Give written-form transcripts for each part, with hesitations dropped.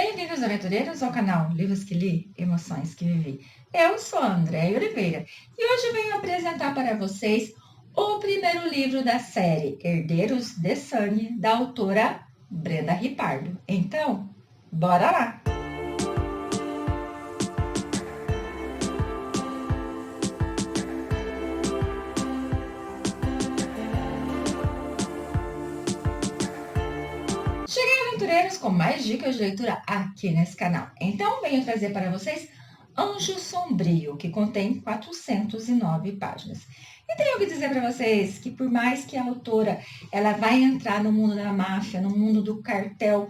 Bem-vindos, aventureiros, ao canal Livros que Li, Emoções que Vivi. Eu sou a Andréia Oliveira e hoje venho apresentar para vocês o primeiro livro da série Herdeiros de Sangue, da autora Brenda Ripardo. Então, bora lá! Cheguei, aventureiros, com mais dicas de leitura aqui nesse canal. Então, venho trazer para vocês Anjo Sombrio, que contém 409 páginas. E tenho que dizer para vocês que por mais que a autora ela vai entrar no mundo da máfia, no mundo do cartel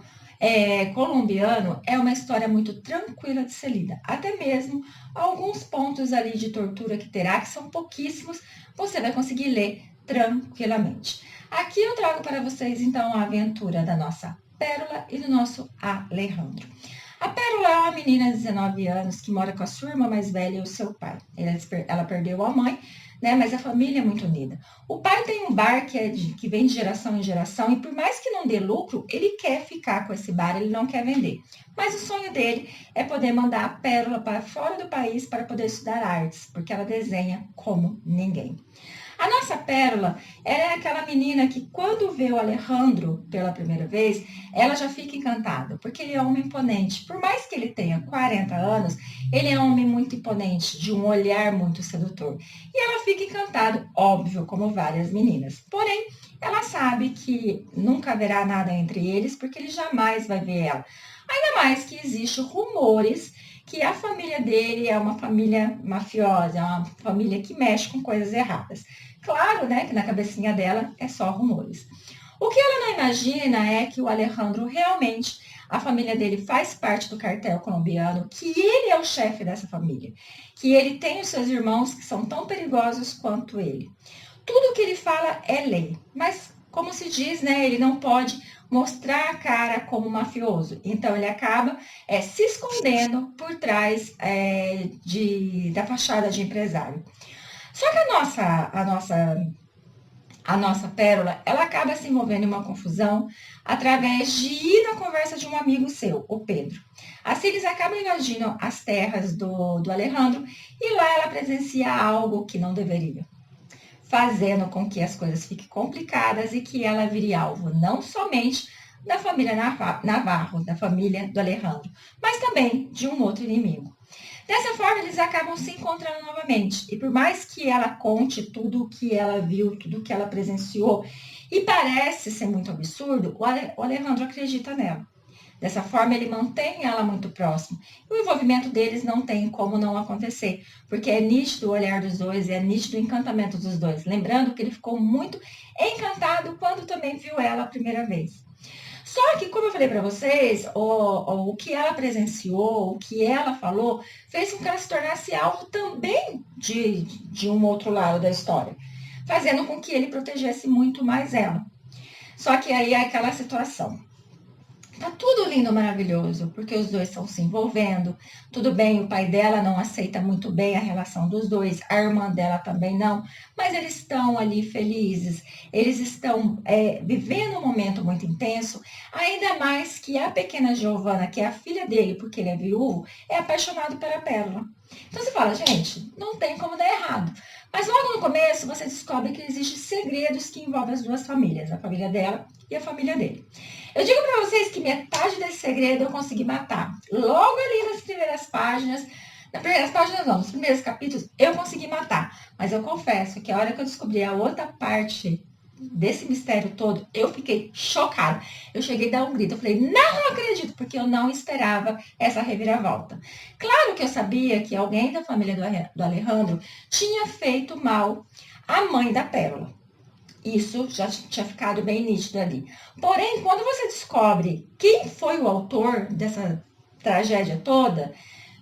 colombiano, é uma história muito tranquila de ser lida. Até mesmo alguns pontos ali de tortura que terá, que são pouquíssimos, você vai conseguir ler tranquilamente. Aqui eu trago para vocês, então, a aventura da nossa Pérola e do nosso Alejandro. A Pérola é uma menina de 19 anos que mora com a sua irmã mais velha e o seu pai. Ela perdeu a mãe, né? Mas a família é muito unida. O pai tem um bar que vem de geração em geração e por mais que não dê lucro, ele quer ficar com esse bar, ele não quer vender. Mas o sonho dele é poder mandar a Pérola para fora do país para poder estudar artes, porque ela desenha como ninguém. A nossa Pérola é aquela menina que quando vê o Alejandro pela primeira vez, ela já fica encantada, porque ele é um homem imponente. Por mais que ele tenha 40 anos, ele é um homem muito imponente, de um olhar muito sedutor. E ela fica encantada, óbvio, como várias meninas. Porém, ela sabe que nunca haverá nada entre eles, porque ele jamais vai ver ela. Ainda mais que existem rumores que a família dele é uma família mafiosa, é uma família que mexe com coisas erradas. Claro, né, que na cabecinha dela é só rumores. O que ela não imagina é que o Alejandro realmente, a família dele faz parte do cartel colombiano, que ele é o chefe dessa família, que ele tem os seus irmãos que são tão perigosos quanto ele. Tudo que ele fala é lei, mas como se diz, né, ele não pode mostrar a cara como mafioso. Então ele acaba se escondendo por trás da fachada de empresário. Só que a nossa Pérola, ela acaba se envolvendo em uma confusão através de ir na conversa de um amigo seu, o Pedro. Assim, eles acabam invadindo as terras do Alejandro e lá ela presencia algo que não deveria, fazendo com que as coisas fiquem complicadas e que ela vire alvo não somente da família Navarro, da família do Alejandro, mas também de um outro inimigo. Dessa forma, eles acabam se encontrando novamente. E por mais que ela conte tudo o que ela viu, tudo o que ela presenciou, e parece ser muito absurdo, o Alejandro acredita nela. Dessa forma, ele mantém ela muito próximo. E o envolvimento deles não tem como não acontecer, porque é nítido o olhar dos dois, é nítido o encantamento dos dois. Lembrando que ele ficou muito encantado quando também viu ela a primeira vez. Só que, como eu falei para vocês, o que ela presenciou, o que ela falou, fez com que ela se tornasse alvo também de um outro lado da história, fazendo com que ele protegesse muito mais ela. Só que aí é aquela situação. Tá tudo lindo, maravilhoso, porque os dois estão se envolvendo. Tudo bem, o pai dela não aceita muito bem a relação dos dois, a irmã dela também não, mas eles estão ali felizes, eles estão vivendo um momento muito intenso, ainda mais que a pequena Giovana, que é a filha dele, porque ele é viúvo, é apaixonado pela Pérola. Então você fala, gente, não tem como dar errado. Mas logo no começo você descobre que existem segredos que envolvem as duas famílias, a família dela e a família dele. Eu digo para vocês que metade desse segredo eu consegui matar. Logo ali nas primeiras páginas, nos primeiros capítulos, eu consegui matar. Mas eu confesso que a hora que eu descobri a outra parte desse mistério todo, eu fiquei chocada. Eu cheguei a dar um grito, eu falei, não acredito, porque eu não esperava essa reviravolta. Claro que eu sabia que alguém da família do Alejandro tinha feito mal à mãe da Pérola. Isso já tinha ficado bem nítido ali. Porém, quando você descobre quem foi o autor dessa tragédia toda,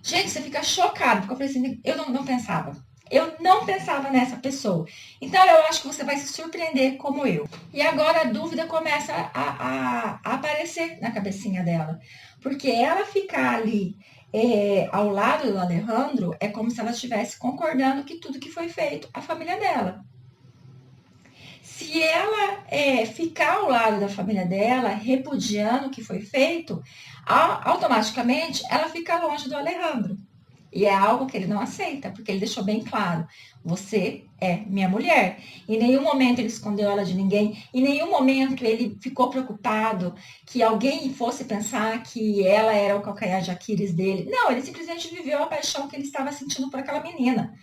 gente, você fica chocado, porque eu falei assim, eu não pensava. Eu não pensava nessa pessoa. Então, eu acho que você vai se surpreender como eu. E agora a dúvida começa a aparecer na cabecinha dela. Porque ela ficar ali ao lado do Alejandro é como se ela estivesse concordando que tudo que foi feito, a família dela. Se ela ficar ao lado da família dela, repudiando o que foi feito, automaticamente ela fica longe do Alejandro. E é algo que ele não aceita, porque ele deixou bem claro: você é minha mulher. Em nenhum momento ele escondeu ela de ninguém, em nenhum momento ele ficou preocupado que alguém fosse pensar que ela era o calcanhar de Aquiles dele. Não, ele simplesmente viveu a paixão que ele estava sentindo por aquela menina.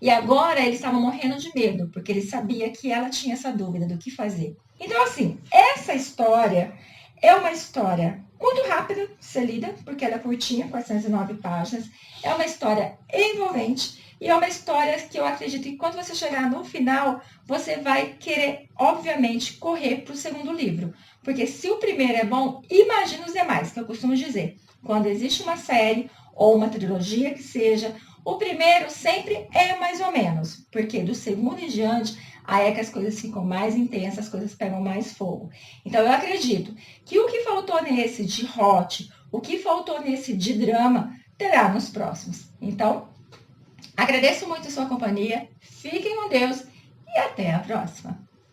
E agora ele estava morrendo de medo, porque ele sabia que ela tinha essa dúvida do que fazer. Então, assim, essa história é uma história muito rápida de ser lida, porque ela é curtinha, 409 páginas. É uma história envolvente e é uma história que eu acredito que quando você chegar no final, você vai querer, obviamente, correr para o segundo livro. Porque se o primeiro é bom, imagina os demais, que eu costumo dizer. Quando existe uma série ou uma trilogia que seja, o primeiro sempre é mais ou menos, porque do segundo em diante, aí é que as coisas ficam mais intensas, as coisas pegam mais fogo. Então, eu acredito que o que faltou nesse de hot, o que faltou nesse de drama, terá nos próximos. Então, agradeço muito a sua companhia, fiquem com Deus e até a próxima.